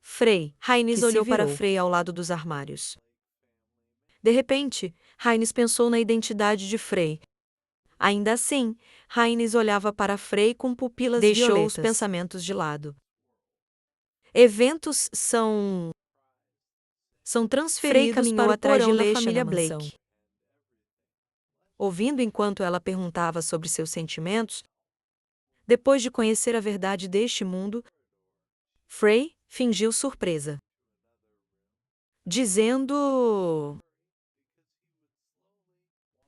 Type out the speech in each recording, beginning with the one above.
Frey. Rhaenys Que se olhou para virou. Frey ao lado dos armários. De repente, Rhaenys pensou na identidade de Frey. Ainda assim, Rhaenys olhava para Frey com pupilas Deixou violetas. os pensamentos de lado. Eventos são Frey transferidos caminhou para o atrás de porão da Lesha família na mansão. Blake. Ouvindo enquanto ela perguntava sobre seus sentimentos, depois de conhecer a verdade deste mundo, Frey fingiu surpresa, dizendo: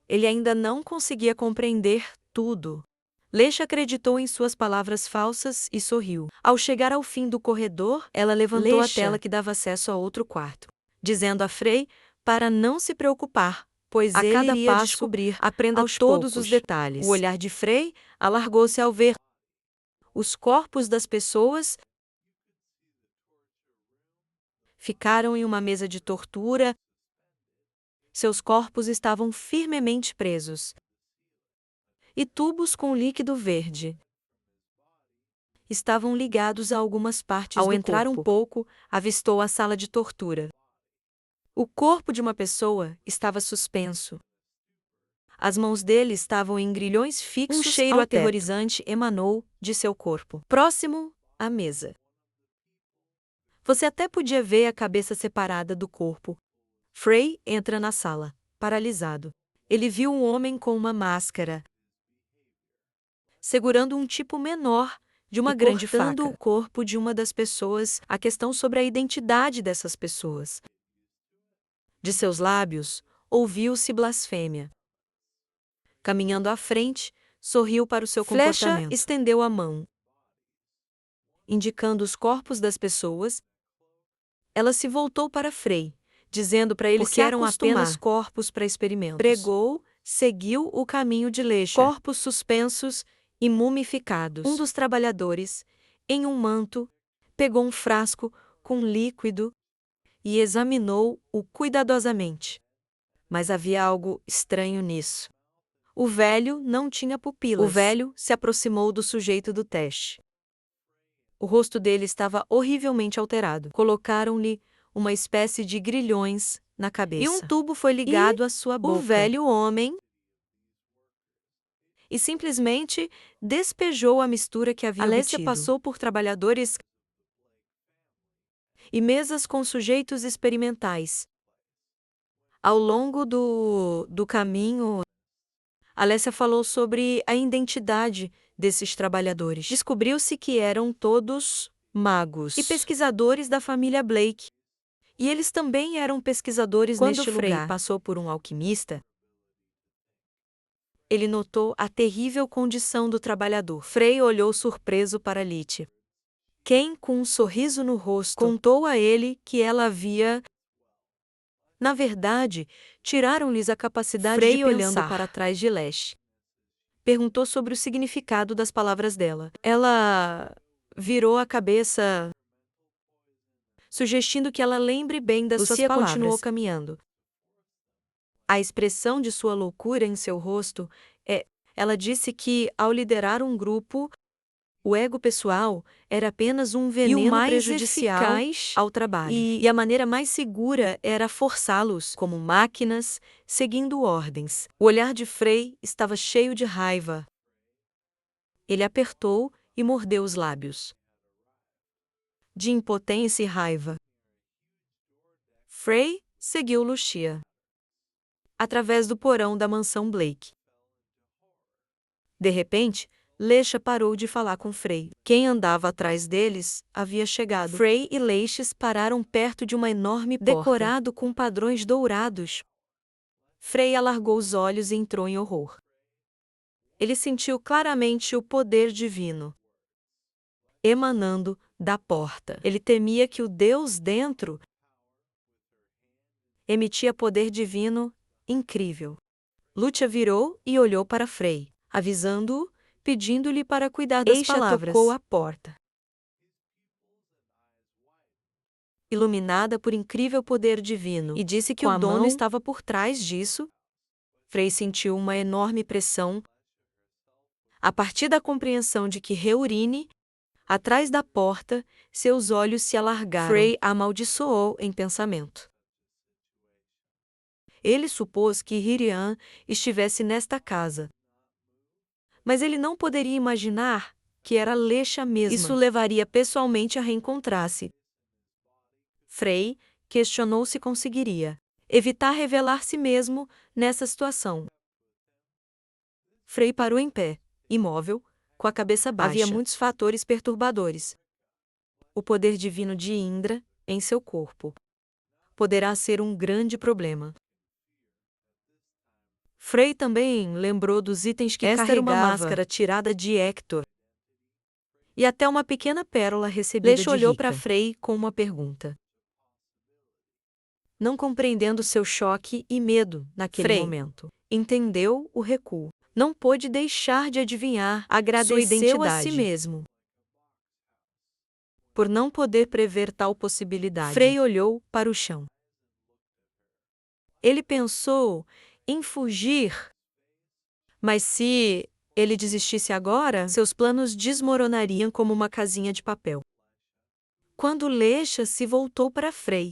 ele ainda não conseguia compreender tudo. Lesha acreditou em suas palavras falsas e sorriu. Ao chegar ao fim do corredor, ela levantou a Lesha. tela que dava acesso a outro quarto, dizendo a Frey para não se preocupar, pois A ele cada iria passo, descobrir aprenda aos todos poucos. os detalhes. O olhar de Frey alargou-se ao ver os corpos das pessoas ficaram em uma mesa de tortura. Seus corpos estavam firmemente presos. E tubos com líquido verde estavam ligados a algumas partes do corpo. Ao entrar um pouco, avistou a sala de tortura. O corpo de uma pessoa estava suspenso. As mãos dele estavam em grilhões fixos. Um cheiro ao aterrorizante emanou de seu corpo. Próximo à mesa. Você até podia ver a cabeça separada do corpo. Frey entra na sala, paralisado. Ele viu um homem com uma máscara, segurando um tipo menor de uma grande cortando faca. O corpo de uma das pessoas, a questão sobre a identidade dessas pessoas. De seus lábios, ouviu-se blasfêmia. Caminhando à frente, sorriu para o seu comportamento. Flecha Estendeu a mão, indicando os corpos das pessoas. Ela se voltou para Frey, dizendo para ele Porque que eram acostumar. apenas corpos para experimentos. Pregou, Seguiu o caminho de Lesha. Corpos suspensos e mumificados. Um dos trabalhadores, em um manto, pegou um frasco com líquido e examinou-o cuidadosamente. Mas havia algo estranho nisso. O velho não tinha pupilas. O velho se aproximou do sujeito do teste. O rosto dele estava horrivelmente alterado. Colocaram-lhe uma espécie de grilhões na cabeça. E um tubo foi ligado à sua boca. O velho homem e simplesmente despejou a mistura que havia Alessia obtido. passou Por trabalhadores e mesas com sujeitos experimentais. Ao longo do caminho, Alessia falou sobre a identidade desses trabalhadores. Descobriu-se que eram todos magos e pesquisadores da família Blake. E eles também eram pesquisadores Quando neste Frey lugar. Passou por um alquimista. Ele notou a terrível condição do trabalhador. Frey olhou surpreso para Lite. Quem, com um sorriso no rosto, contou a ele que ela havia... Na verdade, tiraram-lhes a capacidade Frey de pensar. olhando para trás de Lash. Perguntou sobre o significado das palavras dela. Ela virou a cabeça, sugerindo que ela lembre bem das suas Lucia palavras. continuou Caminhando. A expressão de sua loucura em seu rosto Ela disse que, ao liderar um grupo, o ego pessoal era apenas um veneno mais prejudicial eficaz ao trabalho. E a maneira mais segura era forçá-los, como máquinas, seguindo ordens. O olhar de Frey estava cheio de raiva. Ele apertou e mordeu os lábios. De impotência e raiva. Frey seguiu Lucia através do porão da mansão Blake. De repente, Lesha parou de falar com Frey. Quem andava atrás deles havia chegado. Frey e Lesha pararam perto de uma enorme porta, decorado com padrões dourados. Frey alargou os olhos e entrou em horror. Ele sentiu claramente o poder divino emanando da porta. Ele temia que o Deus dentro emitia poder divino incrível. Lucia virou e olhou para Frey, avisando-o, pedindo-lhe para cuidar das palavras. Tocou a porta. Iluminada por incrível poder divino, e disse que Com o a dono mão, estava por trás disso. Frey sentiu uma enorme pressão. A partir da compreensão de que Heurine, Atrás da porta, seus olhos se alargaram. Frey amaldiçoou em pensamento. Ele supôs que Hiriam estivesse nesta casa. Mas ele não poderia imaginar que era Lesha mesma. Isso levaria pessoalmente a reencontrar-se. Frey questionou se conseguiria evitar revelar-se mesmo nessa situação. Frey parou em pé, imóvel, com a cabeça baixa. Havia muitos fatores perturbadores. O poder divino de Indra em seu corpo poderá ser um grande problema. Frey também lembrou dos itens que carregava. Esta era uma máscara tirada de Hector. E até uma pequena pérola recebida de Lesha olhou para Frey com uma pergunta. Não compreendendo seu choque e medo naquele momento. Entendeu o recuo. Não pôde deixar de adivinhar. Agradeceu a si mesmo por não poder prever tal possibilidade. Frey olhou para o chão. Ele pensou em fugir, mas se ele desistisse agora, seus planos desmoronariam como uma casinha de papel. Quando Lesha se voltou para Frey,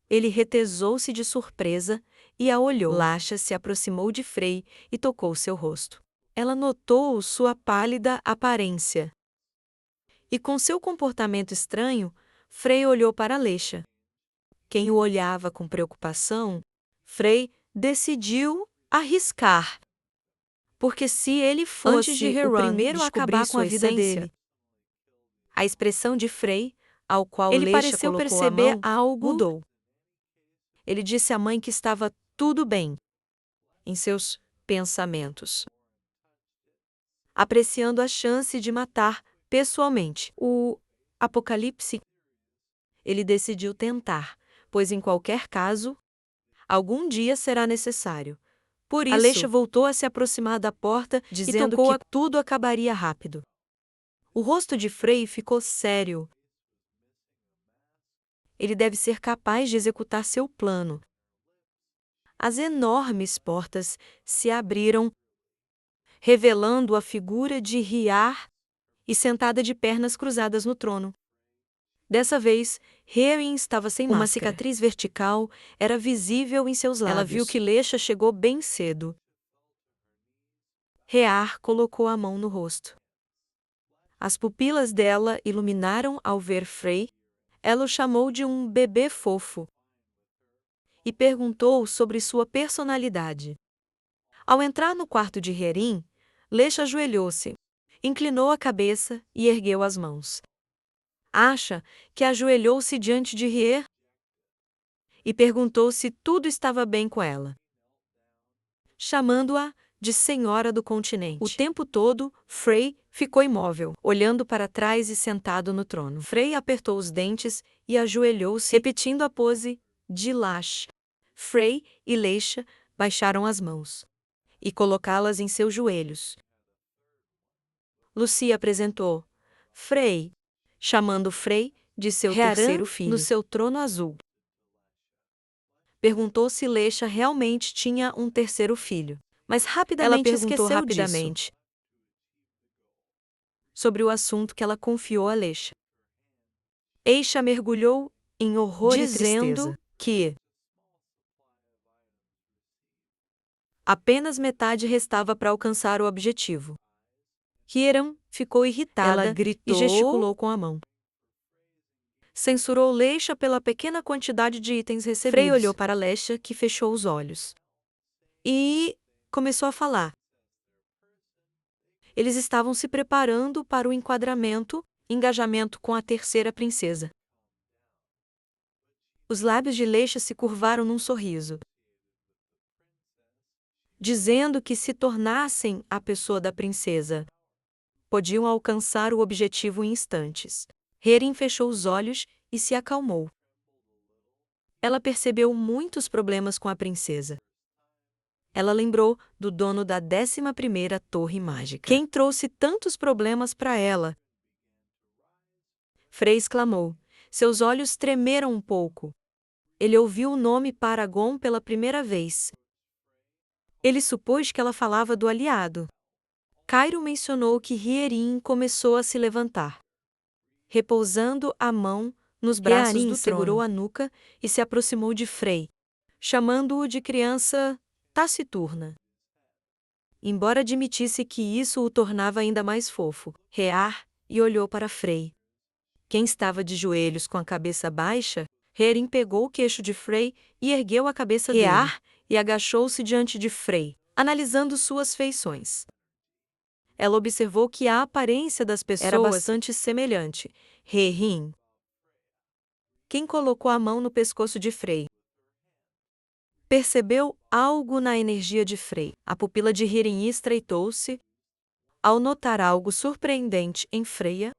ele retesou-se de surpresa e a olhou. Lesha se aproximou de Frey e tocou seu rosto. Ela notou sua pálida aparência. E com seu comportamento estranho, Frey olhou para Lesha. Quem o olhava com preocupação, Frey decidiu arriscar. Porque se ele fosse Antes de Hiriam o primeiro a acabar com a vida dele, a expressão de Frey, ao qual ele pareceu perceber algo, mudou. Ele disse à mãe que estava tudo bem em seus pensamentos, apreciando a chance de matar pessoalmente o Apocalipse. Ele decidiu tentar, pois em qualquer caso, algum dia será necessário. Por isso, Lesha voltou a se aproximar da porta, dizendo que tudo acabaria rápido. O rosto de Frey ficou sério. Ele deve ser capaz de executar seu plano. As enormes portas se abriram, revelando a figura de Hiriam e sentada de pernas cruzadas no trono. Dessa vez, Hiriam estava sem máscara. Uma cicatriz vertical era visível em seus lábios. Ela viu que Lesha chegou bem cedo. Hiriam colocou a mão no rosto. As pupilas dela iluminaram ao ver Frey. Ela o chamou de um bebê fofo e perguntou sobre sua personalidade. Ao entrar no quarto de Hiriam, Lesha ajoelhou-se, inclinou a cabeça e ergueu as mãos. Acha que ajoelhou-se diante de Hiriam e perguntou se tudo estava bem com ela, chamando-a de Senhora do Continente. O tempo todo, Frey ficou imóvel, olhando para trás e sentado no trono. Frey apertou os dentes e ajoelhou-se, repetindo a pose de Lash. Frey e Lesha baixaram as mãos e colocá-las em seus joelhos. Lucia apresentou Frey, chamando Frey de seu terceiro filho, no seu trono azul. Perguntou se Lesha realmente tinha um terceiro filho, mas rapidamente esqueceu rapidamente sobre o assunto que ela confiou a Lesha. Eisha mergulhou em horror dizendo e tristeza que apenas metade restava para alcançar o objetivo. Hiriam ficou irritada. Ela gritou E gesticulou com a mão. Censurou Lesha pela pequena quantidade de itens recebidos. Frey olhou para Lesha, que fechou os olhos. E começou a falar. Eles estavam se preparando para o engajamento com a terceira princesa. Os lábios de Lesha se curvaram num sorriso, dizendo que se tornassem a pessoa da princesa, podiam alcançar o objetivo em instantes. Hiriam fechou os olhos e se acalmou. Ela percebeu muitos problemas com a princesa. Ela lembrou do dono da 11ª torre mágica. Quem trouxe tantos problemas para ela? Frey exclamou. Seus olhos tremeram um pouco. Ele ouviu o nome Paragon pela primeira vez. Ele supôs que ela falava do aliado. Cairo mencionou que Hiriam começou a se levantar. repousando a mão nos braços Rearim do segurou trono. a nuca e se aproximou de Frey, chamando-o de criança taciturna. Embora admitisse que isso o tornava ainda mais fofo, Rear e olhou para Frey. Quem estava de joelhos com a cabeça baixa, Rearim pegou o queixo de Frey e ergueu a cabeça Rear dele, e agachou-se diante de Frey, analisando suas feições. Ela observou que a aparência das pessoas era bastante semelhante. Rearim. Quem colocou a mão no pescoço de Frey? Percebeu algo na energia de Frey. A pupila de Rearim estreitou-se. Ao notar algo surpreendente em Freya,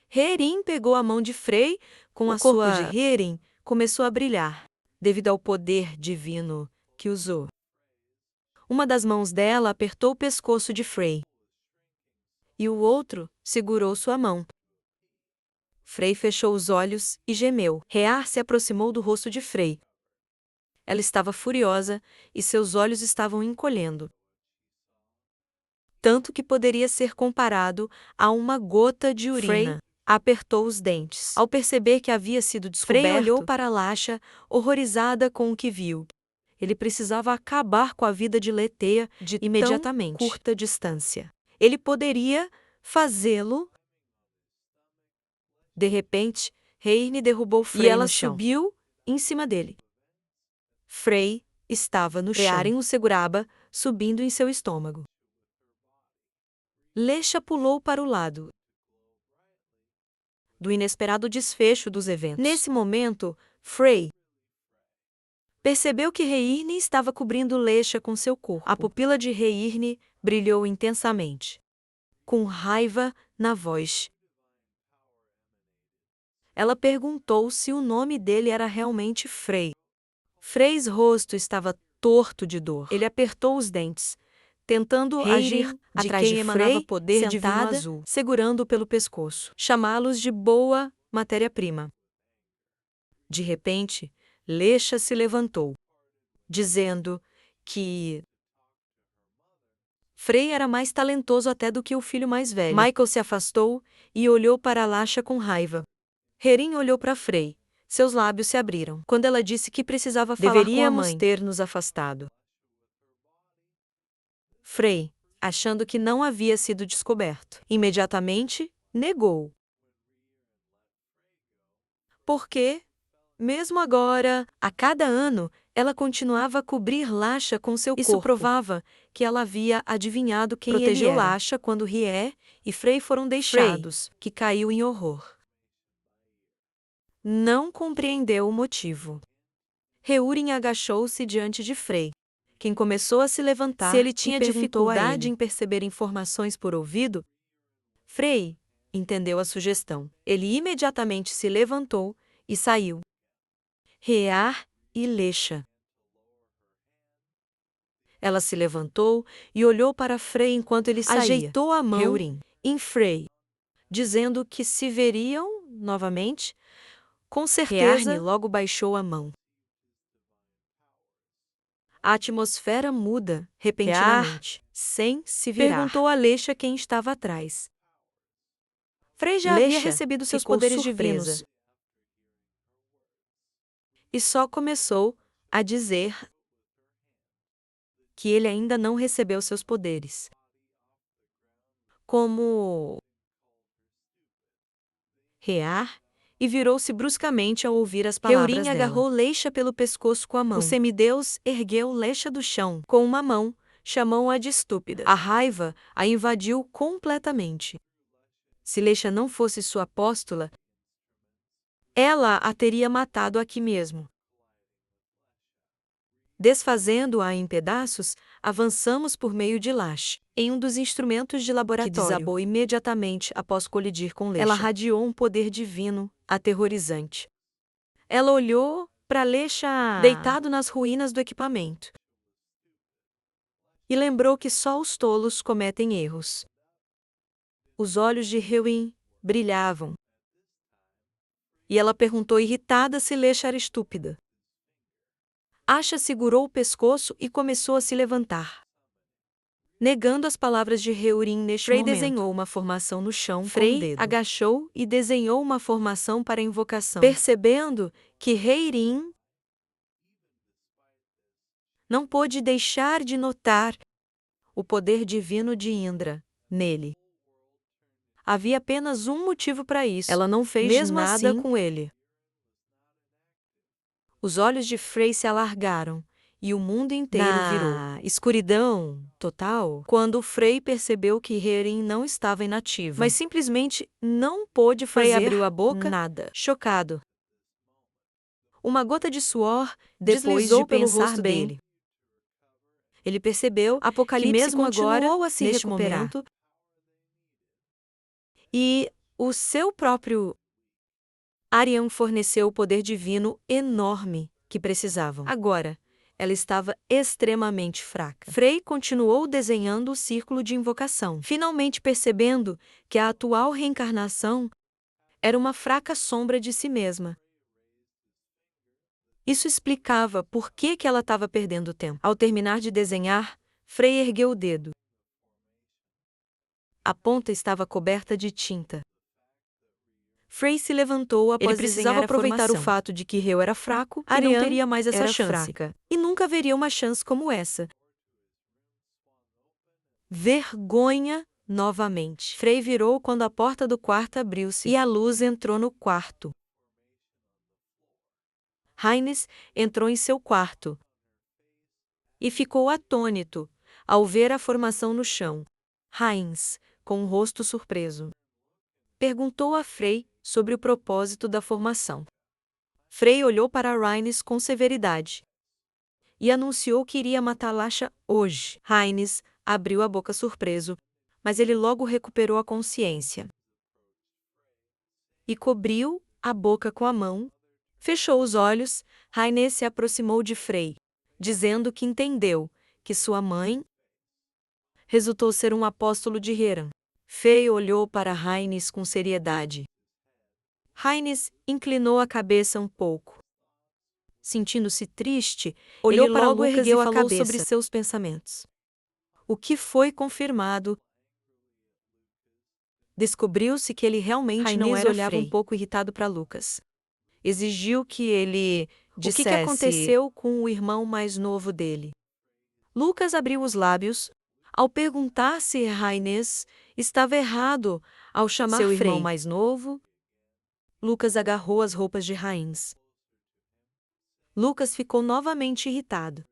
Rearim pegou a mão de Frey com a sua... O corpo de Rearim começou a brilhar, devido ao poder divino que usou. Uma das mãos dela apertou o pescoço de Frey, e o outro segurou sua mão. Frey fechou os olhos e gemeu. Rear se aproximou do rosto de Frey. Ela estava furiosa e seus olhos estavam encolhendo, tanto que poderia ser comparado a uma gota de urina. Frey apertou os dentes. Ao perceber que havia sido descoberto, Frey olhou para Lasha, horrorizada com o que viu. Ele precisava acabar com a vida de Letea de imediatamente. Tão curta distância. Ele poderia fazê-lo. De repente, Reine derrubou Frey E ela no chão. subiu em cima dele. Frey estava no chão. Rearim o segurava, subindo em seu estômago. Lesha pulou para o lado do inesperado desfecho dos eventos. Nesse momento, Frey percebeu que Reirne estava cobrindo Lesha com seu corpo. A pupila de Reirne brilhou intensamente, com raiva na voz. Ela perguntou se o nome dele era realmente Frey. Frey's rosto estava torto de dor. Ele apertou os dentes, tentando agir atrás de Frey, poder divino azul, segurando-o pelo pescoço, chamá-los de boa matéria-prima. De repente, Lesha se levantou, dizendo que Frey era mais talentoso até do que o filho mais velho. Michael se afastou e olhou para Lasha com raiva. Rerin olhou para Frey. Seus lábios se abriram quando ela disse que precisava falar com a mãe. Deveríamos ter nos afastado. Frey, achando que não havia sido descoberto, imediatamente negou. Porque, mesmo agora, a cada ano, ela continuava a cobrir Lasha com seu corpo. Isso provava que ela havia adivinhado quem protegeu ele era. Lasha quando Rié e Frey foram deixados, que caiu em horror. Não compreendeu o motivo. Reurin agachou-se diante de Frey, quem começou a se levantar. Se ele tinha dificuldade em perceber informações por ouvido, Frey entendeu a sugestão. Ele imediatamente se levantou e saiu. Rear e Lesha. Ela se levantou e olhou para Frey enquanto ele saía. Ajeitou a mão em Frey, dizendo que se veriam novamente. Com certeza, Rearne logo baixou a mão. A atmosfera muda repentinamente, sem se virar. Perguntou a Lesha quem estava atrás. Frey já havia recebido seus poderes divinos e só começou a dizer que ele ainda não recebeu seus poderes. Como Rear, e virou-se bruscamente ao ouvir as palavras dela. Reurin agarrou Lesha pelo pescoço com a mão. O semideus ergueu Lesha do chão com uma mão, chamou-a de estúpida. A raiva a invadiu completamente. Se Lesha não fosse sua apóstola, ela a teria matado aqui mesmo. Desfazendo-a em pedaços, avançamos por meio de Lash, em um dos instrumentos de laboratório, que desabou imediatamente após colidir com Lesha. Ela radiou um poder divino, aterrorizante. Ela olhou para Lesha deitado nas ruínas do equipamento e lembrou que só os tolos cometem erros. Os olhos de Reurin brilhavam. E ela perguntou irritada se Lesha era estúpida. Asha segurou o pescoço e começou a se levantar. negando as palavras de Heurin neste Frei momento. desenhou uma formação no chão com o Frei dedo. agachou e desenhou uma formação para a invocação. Percebendo que Heurin não pôde deixar de notar o poder divino de Indra nele. Havia apenas um motivo para isso. Ela não fez Mesmo nada assim, com ele. Os olhos de Frei se alargaram e o mundo inteiro virou. Na escuridão total, Quando Frei percebeu que Heurin não estava inativa, mas simplesmente não pôde fazer Frei abriu a boca, nada. Chocado. Uma gota de suor depois deslizou de pelo pensar rosto bem, dele. Ele percebeu que Apocalipse mesmo continuou agora, a se neste recuperar. momento, e o seu próprio Arian forneceu o poder divino enorme que precisavam. Agora, ela estava extremamente fraca. Frei continuou desenhando o círculo de invocação, finalmente percebendo que a atual reencarnação era uma fraca sombra de si mesma. Isso explicava por que ela estava perdendo tempo. Ao terminar de desenhar, Frei ergueu o dedo. A ponta estava coberta de tinta. Frei se levantou após Ele precisava desenhar a aproveitar o formação. fato de que Heu era fraco e Ariane não teria mais essa era chance. fraca, e nunca haveria uma chance como essa. Vergonha novamente. Frei virou quando a porta do quarto abriu-se e a luz entrou no quarto. Heinz entrou em seu quarto e ficou atônito ao ver a formação no chão. Heinz, com o rosto surpreso, perguntou a Frei sobre o propósito da formação. Frei olhou para Heinz com severidade e anunciou que iria matar Lasha hoje. Heinz abriu a boca surpreso, mas ele logo recuperou a consciência e cobriu a boca com a mão. Fechou os olhos. Heinz se aproximou de Frei, dizendo que entendeu que sua mãe resultou ser um apóstolo de Heran. Frei olhou para Heinz com seriedade. Heinz inclinou a cabeça um pouco. Sentindo-se triste, Olhou ele para logo Lucas ergueu e a falou cabeça sobre seus pensamentos. O que foi confirmado. Descobriu-se que ele realmente não Heinz era olhava Frei. um pouco irritado para Lucas. Exigiu que ele dissesse o que aconteceu com o irmão mais novo dele. Lucas abriu os lábios ao perguntar se Heinz estava errado ao chamar seu Frei irmão mais novo. Lucas agarrou as roupas de Heinz. Lucas ficou novamente irritado.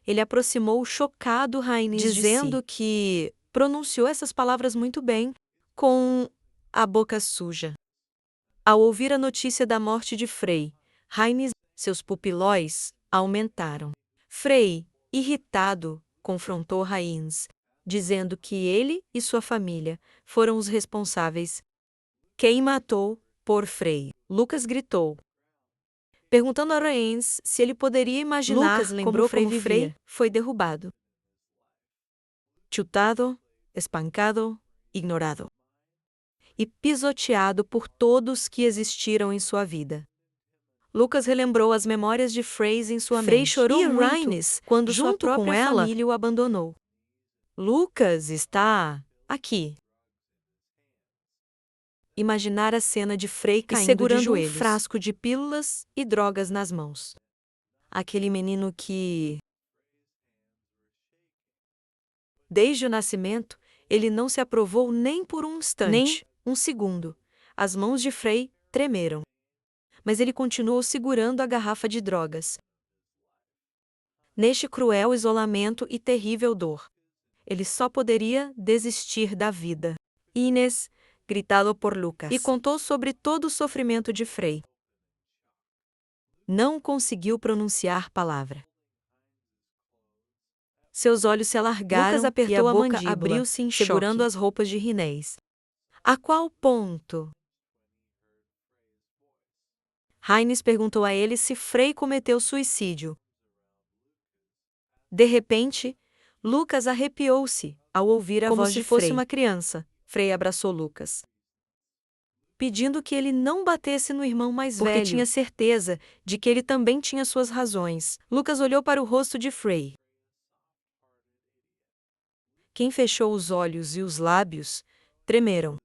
Ele aproximou chocado Heinz dizendo que pronunciou essas palavras muito bem, com a boca suja. Ao ouvir a notícia da morte de Frei, Heinz, seus pupilóis aumentaram. Frei, irritado, confrontou Heinz, dizendo que ele e sua família foram os responsáveis. Quem matou por Frei? Lucas gritou, perguntando a Heinz se ele poderia imaginar Lucas lembrou como como Frei foi derrubado. Chutado, espancado, ignorado e pisoteado por todos que existiram em sua vida. Lucas relembrou as memórias de Frei em sua mente. Frei chorou e muito Heinz, quando sua junto com própria ela. família o abandonou. Lucas está aqui. Imaginar a cena de Frei caindo segurando de joelhos, um frasco de pílulas e drogas nas mãos. Aquele menino que, desde o nascimento, ele não se aprovou nem por um instante, nem um segundo. As mãos de Frei tremeram. Mas ele continuou segurando a garrafa de drogas. Neste cruel isolamento e terrível dor, ele só poderia desistir da vida. Inês, gritado por Lucas, e contou sobre todo o sofrimento de Frei. Não conseguiu pronunciar palavra. Seus olhos se alargaram Lucas apertou e a a boca mandíbula, abriu-se em segurando choque, as roupas de Inês. A qual ponto? Heinz perguntou a ele se Frei cometeu suicídio. De repente, Lucas arrepiou-se ao ouvir a Como voz se de fosse Frei. uma criança. Frei abraçou Lucas, pedindo que ele não batesse no irmão mais velho, porque tinha certeza de que ele também tinha suas razões. Lucas olhou para o rosto de Frei Quem fechou os olhos e os lábios tremeram.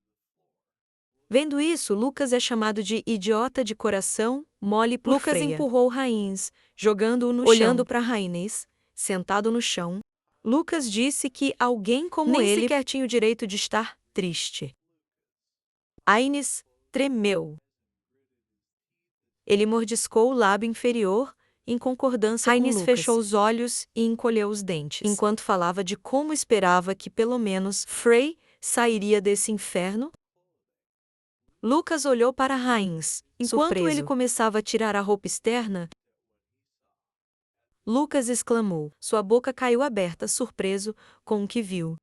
Vendo isso, Lucas é chamado de idiota de coração mole por Lucas freia. empurrou Rains, jogando-o no Olhando chão. para Rainês, sentado no chão, Lucas disse que alguém como Nem ele sequer tinha o direito de estar triste. Aines tremeu. Ele mordiscou o lábio inferior em concordância com Rainês Lucas. fechou os olhos e encolheu os dentes, enquanto falava de como esperava que pelo menos Frey sairia desse inferno. Lucas olhou para Rains. Enquanto surpreso. ele começava a tirar a roupa externa, Lucas exclamou. Sua boca caiu aberta, surpreso com o que viu.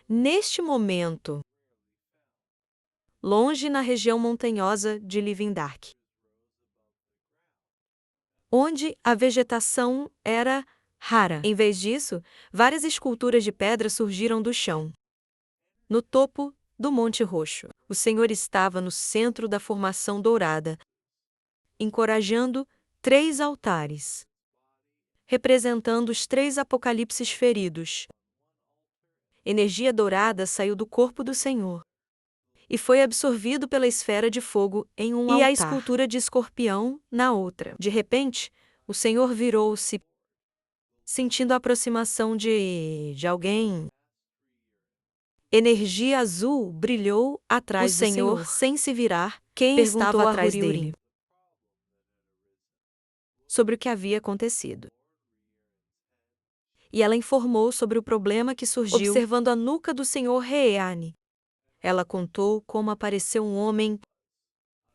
Neste momento, longe na região montanhosa de Livindark, onde a vegetação era rara. Em vez disso, várias esculturas de pedra surgiram do chão. No topo do Monte Roxo, o Senhor estava no centro da formação dourada, encorajando 3 altares, representando os 3 apocalipses feridos. Energia dourada saiu do corpo do Senhor e foi absorvido pela esfera de fogo em um altar. E a escultura de escorpião na outra. De repente, o Senhor virou-se, sentindo a aproximação de alguém. Energia azul brilhou atrás do Senhor sem se virar. Quem estava atrás dele? Sobre o que havia acontecido. E ela informou sobre o problema que surgiu, observando a nuca do Senhor Reane. Ela contou como apareceu um homem.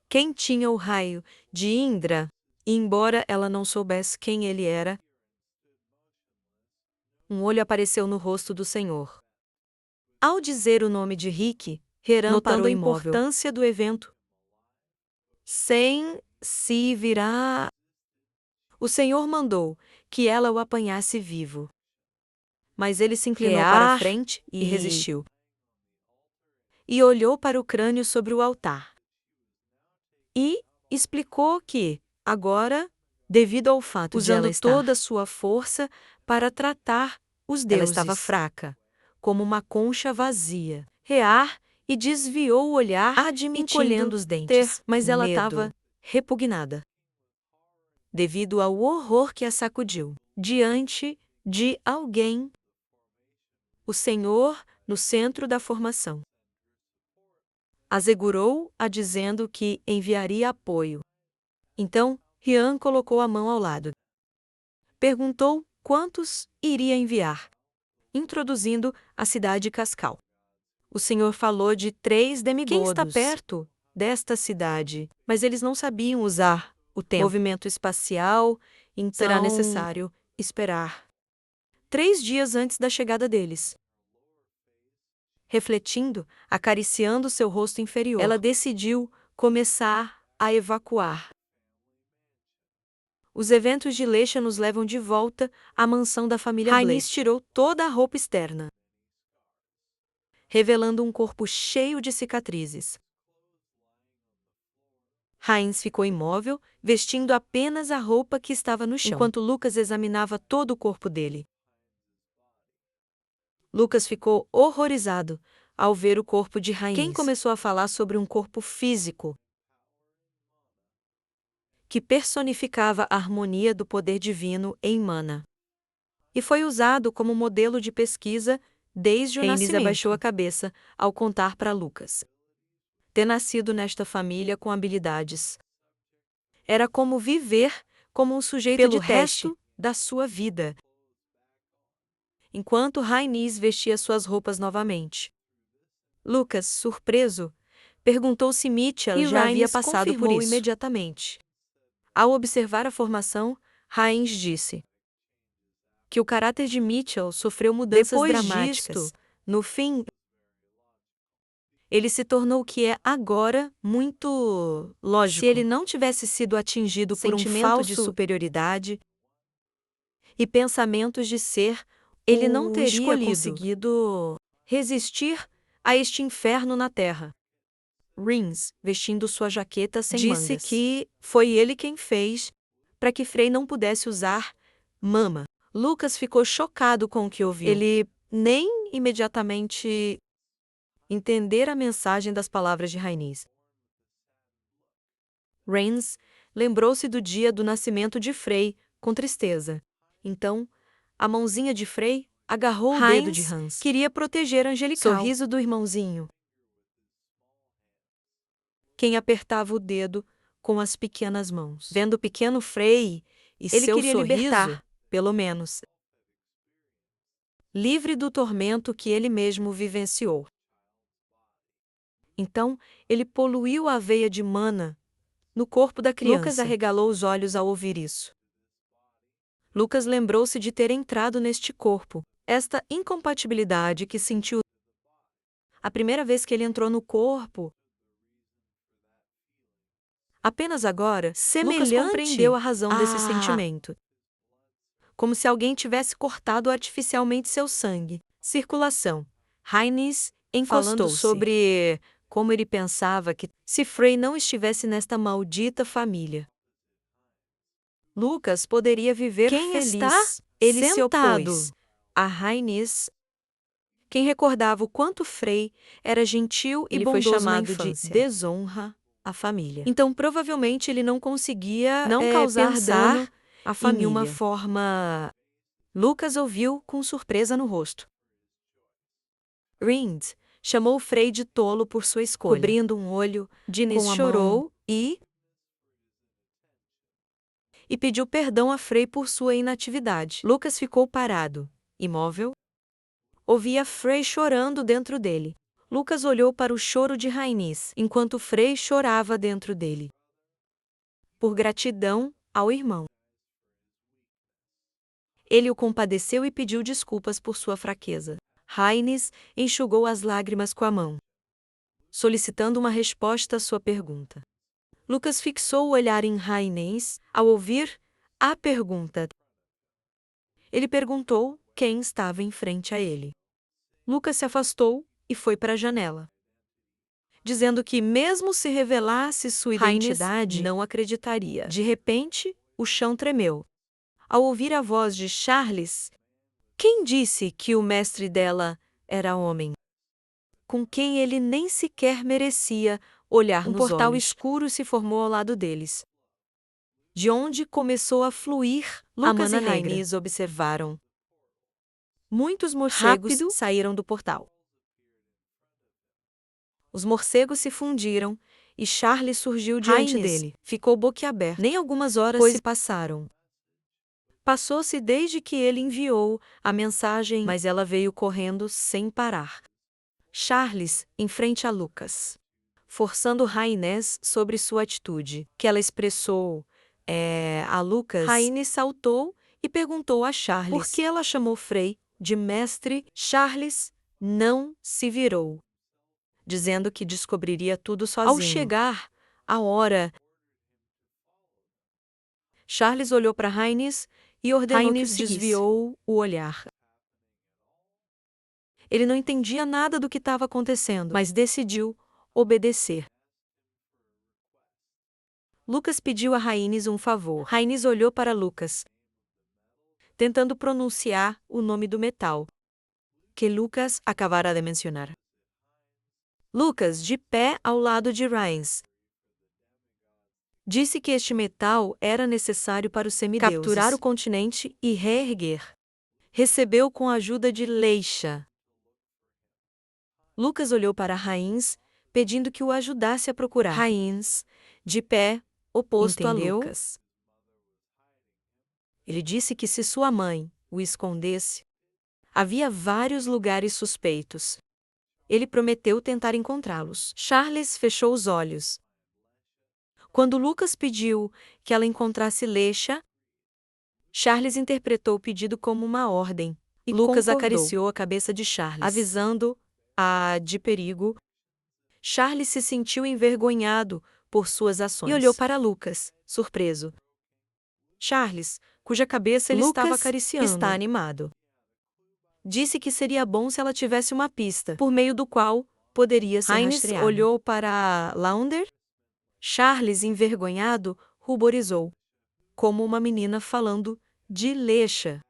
Quem tinha o raio de Indra, e embora ela não soubesse quem ele era, um olho apareceu no rosto do Senhor. Ao dizer o nome de Rick, Hiram notando a importância do evento, sem se virar, o Senhor mandou que ela o apanhasse vivo. Mas ele se inclinou para a frente e resistiu. E olhou para o crânio sobre o altar. E explicou que, agora, devido ao fato de ela estar toda a sua força para tratar os deuses, ela estava fraca, como uma concha vazia. Rear e desviou o olhar, encolhendo os dentes, mas ela estava repugnada, devido ao horror que a sacudiu. Diante de alguém, o Senhor, no centro da formação, assegurou-a dizendo que enviaria apoio. Então, Rian colocou a mão ao lado. Perguntou quantos iria enviar, introduzindo a cidade de Cascal. O Senhor falou de 3 demigodos. Quem está perto desta cidade? Mas eles não sabiam usar o tempo. Movimento espacial, então será necessário esperar 3 dias antes da chegada deles. Refletindo, acariciando seu rosto inferior, ela decidiu começar a evacuar. Os eventos de Lesha nos levam de volta à mansão da família Blaze. Tirou toda a roupa externa, revelando um corpo cheio de cicatrizes. Rains ficou imóvel, vestindo apenas a roupa que estava no chão, enquanto Lucas examinava todo o corpo dele. Lucas ficou horrorizado ao ver o corpo de Rains. Quem começou a falar sobre um corpo físico que personificava a harmonia do poder divino em Mana, e foi usado como modelo de pesquisa desde o nascimento. Abaixou a cabeça ao contar para Lucas ter nascido nesta família com habilidades. Era como viver como um sujeito pelo de resto da sua vida. Enquanto Rhaenys vestia suas roupas novamente, Lucas, surpreso, perguntou se Mitchell já havia passado por isso. Imediatamente. Ao observar a formação, Rhaenys disse que o caráter de Mitchell sofreu mudanças dramáticas. No fim, ele se tornou o que é agora muito lógico. Se ele não tivesse sido atingido por um falso de superioridade e pensamentos de ser, ele não teria conseguido resistir a este inferno na Terra. Rins, vestindo sua jaqueta sem mangas, disse que foi ele quem fez para que Frey não pudesse usar Mama. Lucas ficou chocado com o que ouviu. Ele nem imediatamente entender a mensagem das palavras de Rhaenys. Rains lembrou-se do dia do nascimento de Frey, com tristeza. Então, a mãozinha de Frey agarrou o dedo de Hans. Queria proteger Angelical. Sorriso do irmãozinho. Quem apertava o dedo com as pequenas mãos. Vendo o pequeno Frey e Ele seu queria sorriso, libertar, pelo menos, livre do tormento que ele mesmo vivenciou. Então, ele poluiu a veia de mana no corpo da criança. Lucas arregalou os olhos ao ouvir isso. Lucas lembrou-se de ter entrado neste corpo, esta incompatibilidade que sentiu a primeira vez que ele entrou no corpo. Apenas agora, Lucas compreendeu a razão desse sentimento. Como se alguém tivesse cortado artificialmente seu sangue. Circulação. Rhaenys falando sobre como ele pensava que, se Frey não estivesse nesta maldita família, Lucas poderia viver feliz. Ele se opôs a Rhaenys. Quem recordava o quanto Frey era gentil e bondoso foi chamado na infância. de Desonra a família. Então, provavelmente, ele não conseguia causar pensar dano à família. Em uma forma. Lucas ouviu com surpresa no rosto. Rind chamou Frey de tolo por sua escolha. Cobrindo um olho, Dinis chorou e pediu perdão a Frey por sua inatividade. Lucas ficou parado, imóvel. Ouvia Frey chorando dentro dele. Lucas olhou para o choro de Rhaenys, enquanto Frey chorava dentro dele. Por gratidão ao irmão. Ele o compadeceu e pediu desculpas por sua fraqueza. Rhaenys enxugou as lágrimas com a mão, solicitando uma resposta à sua pergunta. Lucas fixou o olhar em Rhaenys ao ouvir a pergunta. Ele perguntou quem estava em frente a ele. Lucas se afastou e foi para a janela, dizendo que, mesmo se revelasse sua identidade, não acreditaria. De repente, o chão tremeu. Ao ouvir a voz de Charles, quem disse que o mestre dela era homem, com quem ele nem sequer merecia olhar nos olhos? Um portal escuro se formou ao lado deles, de onde começou a fluir a mana negra. Rhaenys observaram. Muitos morcegos saíram do portal. Os morcegos se fundiram e Charles surgiu diante dele. Ficou boquiaberto. Nem algumas horas se passaram. Passou-se desde que ele enviou a mensagem, mas ela veio correndo sem parar. Charles, em frente a Lucas, forçando Rhaenys sobre sua atitude, que ela expressou a Lucas. Rhaenys saltou e perguntou a Charles por que ela chamou Frey de mestre. Charles não se virou, dizendo que descobriria tudo sozinho. Ao chegar a hora, Charles olhou para Rhaenys e ordenou que desviou o olhar. Ele não entendia nada do que estava acontecendo, mas decidiu obedecer. Lucas pediu a Rhaenys um favor. Rhaenys olhou para Lucas, tentando pronunciar o nome do metal que Lucas acabara de mencionar. Lucas, de pé ao lado de Rhaenys, disse que este metal era necessário para os semideuses capturar o continente e reerguer. Recebeu com a ajuda de Leisha. Lucas olhou para Rhaenys, pedindo que o ajudasse a procurar. Rhaenys, de pé, oposto a Lucas. Ele disse que se sua mãe o escondesse, havia vários lugares suspeitos. Ele prometeu tentar encontrá-los. Charles fechou os olhos. Quando Lucas pediu que ela encontrasse Leisha, Charles interpretou o pedido como uma ordem, e Lucas acariciou a cabeça de Charles, avisando-a de perigo. Charles se sentiu envergonhado por suas ações e olhou para Lucas, surpreso. Charles, cuja cabeça ele estava acariciando, está animado. Disse que seria bom se ela tivesse uma pista, por meio do qual poderia ser rastreado. Rhaenys olhou para Launder. Charles, envergonhado, ruborizou, como uma menina falando de Leisha.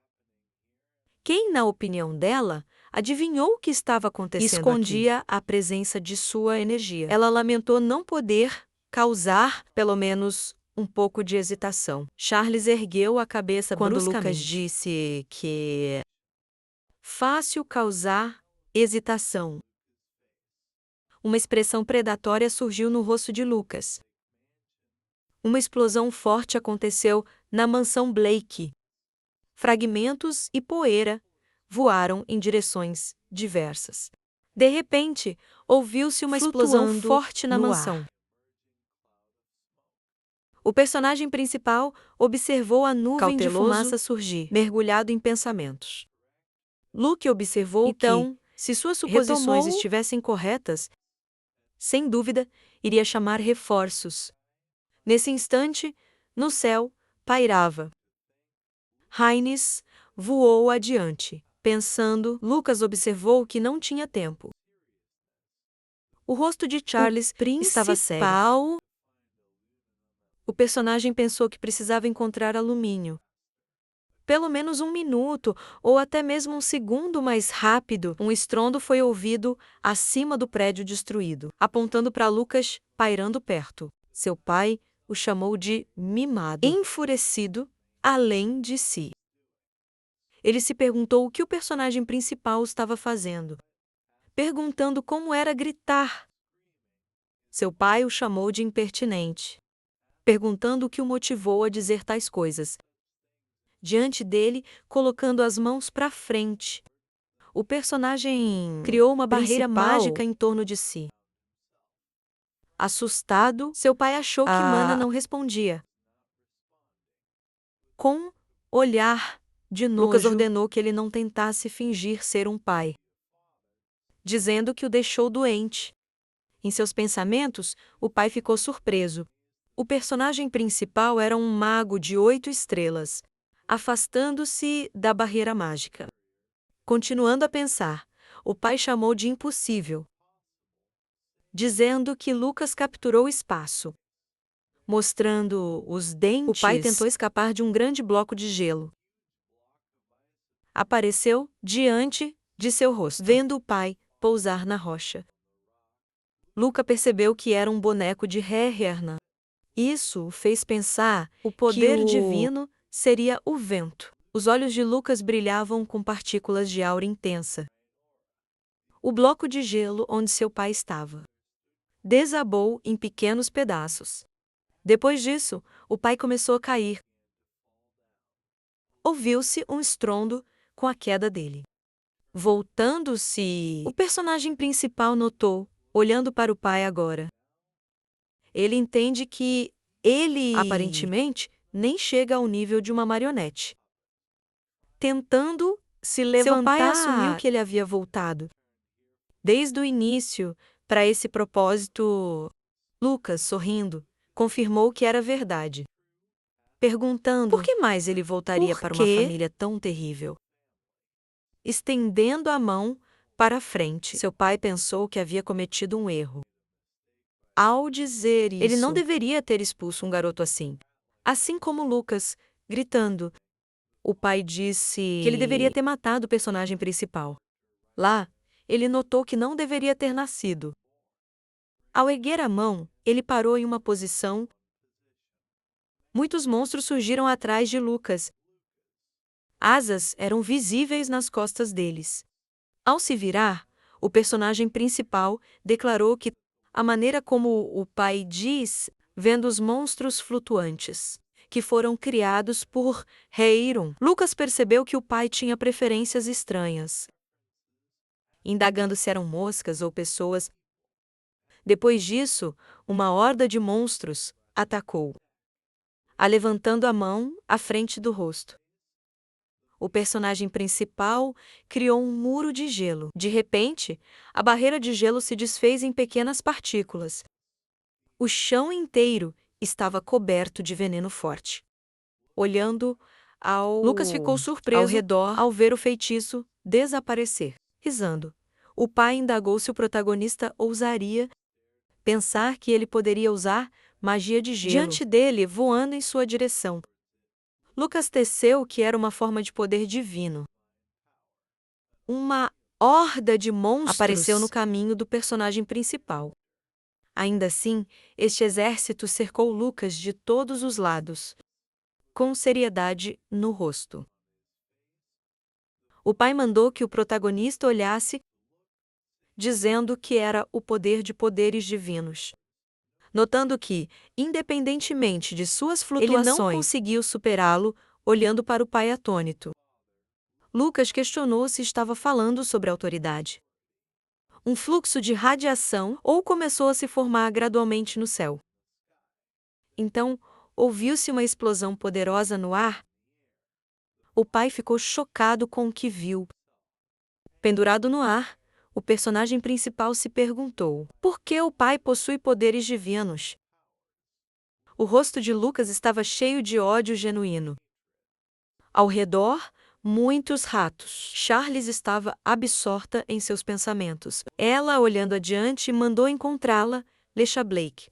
Quem, na opinião dela, adivinhou o que estava acontecendo e escondia a presença de sua energia. Ela lamentou não poder causar, pelo menos, um pouco de hesitação. Charles ergueu a cabeça Quando bruscamente. Lucas Disse que fácil causar hesitação. Uma expressão predatória surgiu no rosto de Lucas. Uma explosão forte aconteceu na mansão Blake. Fragmentos e poeira voaram em direções diversas. De repente, ouviu-se uma explosão Flutuando forte na no mansão. ar. O personagem principal observou a nuvem de Cauteloso, fumaça surgir, mergulhado em pensamentos. Luke observou Então, que, se suas suposições retomou- estivessem corretas, sem dúvida, iria chamar reforços. Nesse instante, no céu, pairava. Haynes voou adiante, pensando. Lucas observou que não tinha tempo. O rosto de Charles estava sério. O personagem pensou que precisava encontrar alumínio. Pelo menos um minuto, ou até mesmo um segundo mais rápido, um estrondo foi ouvido acima do prédio destruído, apontando para Lucas, pairando perto. Seu pai o chamou de mimado, enfurecido, além de si. Ele se perguntou o que o personagem principal estava fazendo, perguntando como era gritar. Seu pai o chamou de impertinente, perguntando o que o motivou a dizer tais coisas. Diante dele, colocando as mãos para frente, o personagem criou uma barreira mágica em torno de si. Assustado, seu pai achou que Mana não respondia. Com olhar de nojo, Lucas ordenou que ele não tentasse fingir ser um pai, dizendo que o deixou doente. Em seus pensamentos, o pai ficou surpreso. O personagem principal era um mago de 8 estrelas, afastando-se da barreira mágica. Continuando a pensar, o pai chamou de impossível, dizendo que Lucas capturou o espaço. Mostrando os dentes, o pai tentou escapar de um grande bloco de gelo. Apareceu diante de seu rosto, vendo o pai pousar na rocha. Luca percebeu que era um boneco de Herna. Isso o fez pensar o poder divino seria o vento. Os olhos de Lucas brilhavam com partículas de aura intensa. O bloco de gelo onde seu pai estava desabou em pequenos pedaços. Depois disso, o pai começou a cair. Ouviu-se um estrondo com a queda dele. Voltando-se, o personagem principal notou, olhando para o pai agora. Ele entende que ele, aparentemente, nem chega ao nível de uma marionete. Tentando se levantar, seu pai assumiu que ele havia voltado desde o início para esse propósito. Lucas, sorrindo, confirmou que era verdade, perguntando por que mais ele voltaria para uma família tão terrível. Estendendo a mão para a frente, seu pai pensou que havia cometido um erro. Ao dizer isso, ele não deveria ter expulso um garoto assim. Assim como Lucas, gritando. O pai disse que ele deveria ter matado o personagem principal. Lá, ele notou que não deveria ter nascido. Ao erguer a mão, ele parou em uma posição. Muitos monstros surgiram atrás de Lucas. Asas eram visíveis nas costas deles. Ao se virar, o personagem principal declarou que a maneira como o pai diz, vendo os monstros flutuantes, que foram criados por Heiron, Lucas percebeu que o pai tinha preferências estranhas. Indagando se eram moscas ou pessoas. Depois disso, uma horda de monstros atacou, levantando a mão à frente do rosto. O personagem principal criou um muro de gelo. De repente, a barreira de gelo se desfez em pequenas partículas. O chão inteiro estava coberto de veneno forte. Olhando Lucas ficou surpreso ao redor ao ver o feitiço desaparecer. Risando, o pai indagou se o protagonista ousaria pensar que ele poderia usar magia de gelo diante dele, voando em sua direção. Lucas teceu que era uma forma de poder divino. Uma horda de monstros apareceu no caminho do personagem principal. Ainda assim, este exército cercou Lucas de todos os lados, com seriedade no rosto. O pai mandou que o protagonista olhasse, dizendo que era o poder de poderes divinos. Notando que, independentemente de suas flutuações, ele não conseguiu superá-lo, olhando para o pai atônito. Lucas questionou se estava falando sobre autoridade. Um fluxo de radiação ou começou a se formar gradualmente no céu. Então, ouviu-se uma explosão poderosa no ar. O pai ficou chocado com o que viu. Pendurado no ar, o personagem principal se perguntou: por que o pai possui poderes divinos? O rosto de Lucas estava cheio de ódio genuíno. Ao redor, muitos ratos. Charles estava absorta em seus pensamentos. Ela, olhando adiante, mandou encontrá-la, Lesha Blake.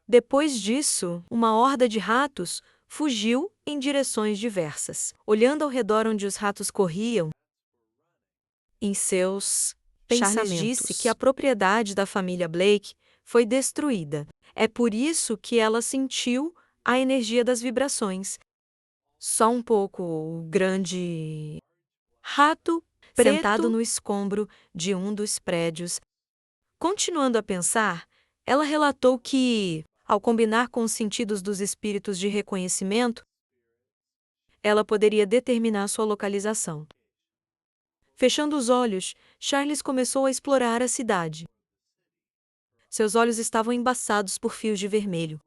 Depois disso, uma horda de ratos fugiu em direções diversas. Olhando ao redor onde os ratos corriam, em seus pensamentos, Charles disse que a propriedade da família Blake foi destruída. É por isso que ela sentiu a energia das vibrações. Só um pouco grande rato preto sentado no escombro de um dos prédios. Continuando a pensar, ela relatou que, ao combinar com os sentidos dos espíritos de reconhecimento, ela poderia determinar sua localização. Fechando os olhos, Charles começou a explorar a cidade. Seus olhos estavam embaçados por fios de vermelho.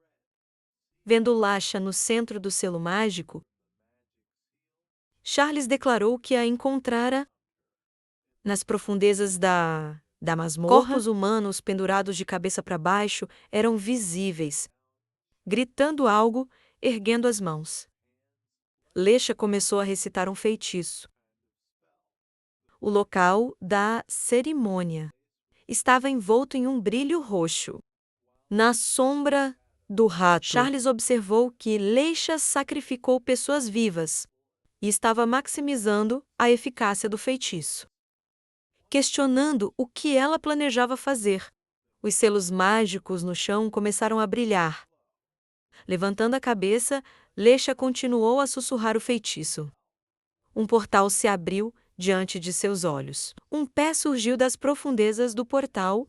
Vendo Lasha no centro do selo mágico, Charles declarou que a encontrara nas profundezas da masmorra. Corpos humanos pendurados de cabeça para baixo eram visíveis. Gritando algo, erguendo as mãos. Lesha começou a recitar um feitiço. O local da cerimônia estava envolto em um brilho roxo. Na sombra do rato, Charles observou que Lesha sacrificou pessoas vivas e estava maximizando a eficácia do feitiço. Questionando o que ela planejava fazer, os selos mágicos no chão começaram a brilhar. Levantando a cabeça, Lesha continuou a sussurrar o feitiço. Um portal se abriu diante de seus olhos. Um pé surgiu das profundezas do portal,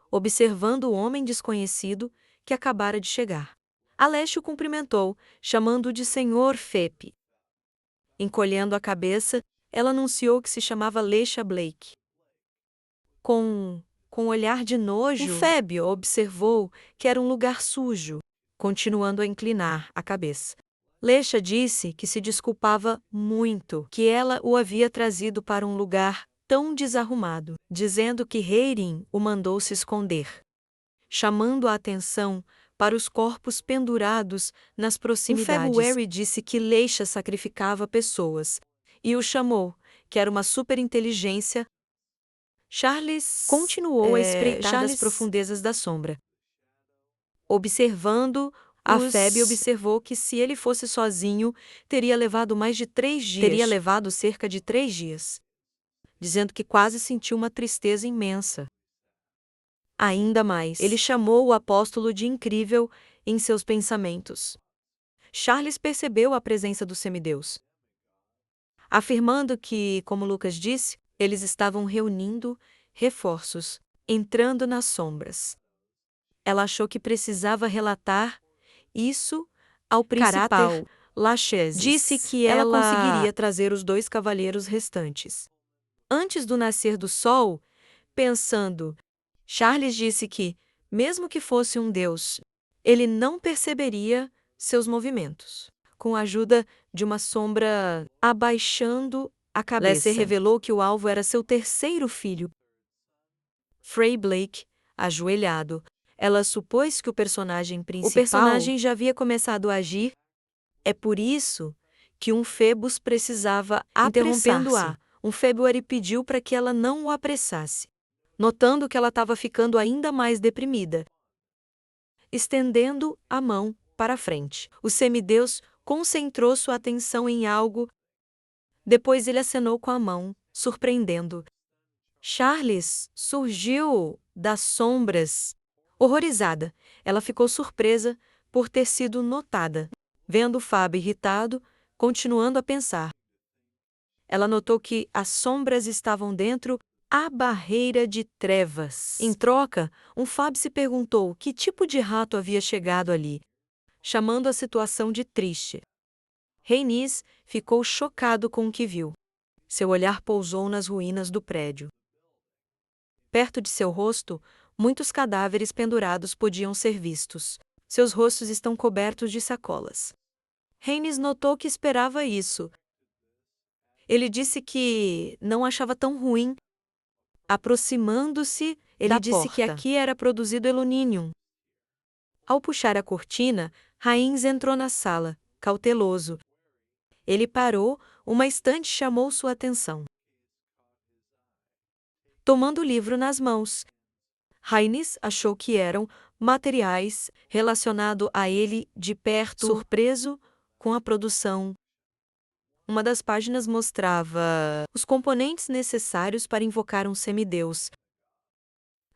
observando o homem desconhecido que acabara de chegar. Alessio o cumprimentou, chamando-o de Senhor Fepe. Encolhendo a cabeça, ela anunciou que se chamava Lesha Blake. Com um olhar de nojo, o Fébio observou que era um lugar sujo, continuando a inclinar a cabeça. Lesha disse que se desculpava muito que ela o havia trazido para um lugar tão desarrumado, dizendo que Heirin o mandou se esconder, chamando a atenção para os corpos pendurados nas proximidades. February disse que Lesha sacrificava pessoas e o chamou, que era uma superinteligência. Charles continuou a espreitar das profundezas da sombra. Observando, a Febe observou que se ele fosse sozinho, teria levado mais de 3 dias. Teria levado cerca de 3 dias. Dizendo que quase sentiu uma tristeza imensa. Ainda mais, ele chamou o apóstolo de incrível em seus pensamentos. Charles percebeu a presença do semideus, afirmando que, como Lucas disse, eles estavam reunindo reforços, entrando nas sombras. Ela achou que precisava relatar isso ao principal, Lachesis. Disse que ela conseguiria trazer os 2 cavalheiros restantes. Antes do nascer do sol, pensando, Charles disse que, mesmo que fosse um deus, ele não perceberia seus movimentos. Com a ajuda de uma sombra abaixando a cabeça, Lesser revelou que o alvo era seu terceiro filho, Frey Blake, ajoelhado. Ela supôs que o personagem já havia começado a agir. É por isso que um Phoebus precisava apressar-se. Interrompendo-a, um February pediu para que ela não o apressasse, notando que ela estava ficando ainda mais deprimida. Estendendo a mão para a frente, o semideus concentrou sua atenção em algo. Depois ele acenou com a mão surpreendendo. Charles surgiu das sombras. Horrorizada, ela ficou surpresa por ter sido notada. Vendo Fab irritado, continuando a pensar. Ela notou que as sombras estavam dentro a barreira de trevas. Em troca, Fab se perguntou que tipo de rato havia chegado ali, chamando a situação de triste. Rhaenys ficou chocado com o que viu. Seu olhar pousou nas ruínas do prédio. Perto de seu rosto, muitos cadáveres pendurados podiam ser vistos. Seus rostos estão cobertos de sacolas. Rhaenys notou que esperava isso. Ele disse que não achava tão ruim. Aproximando-se, ele disse que aqui era produzido elunínio. Ao puxar a cortina, Rhaenys entrou na sala, cauteloso. Ele parou, uma estante chamou sua atenção. Tomando o livro nas mãos, Rhaenys achou que eram materiais relacionados a ele de perto, surpreso com a produção. Uma das páginas mostrava os componentes necessários para invocar um semideus.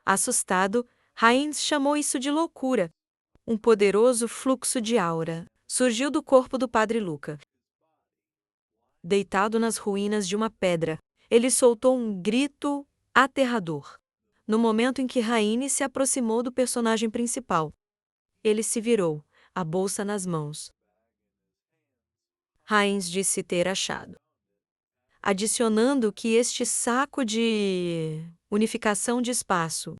Assustado, Rhaenys chamou isso de loucura. Um poderoso fluxo de aura surgiu do corpo do Padre Luca. Deitado nas ruínas de uma pedra, ele soltou um grito aterrador. No momento em que Rhaenys se aproximou do personagem principal, ele se virou, a bolsa nas mãos. Rhaenys disse ter achado, adicionando que este saco de unificação de espaço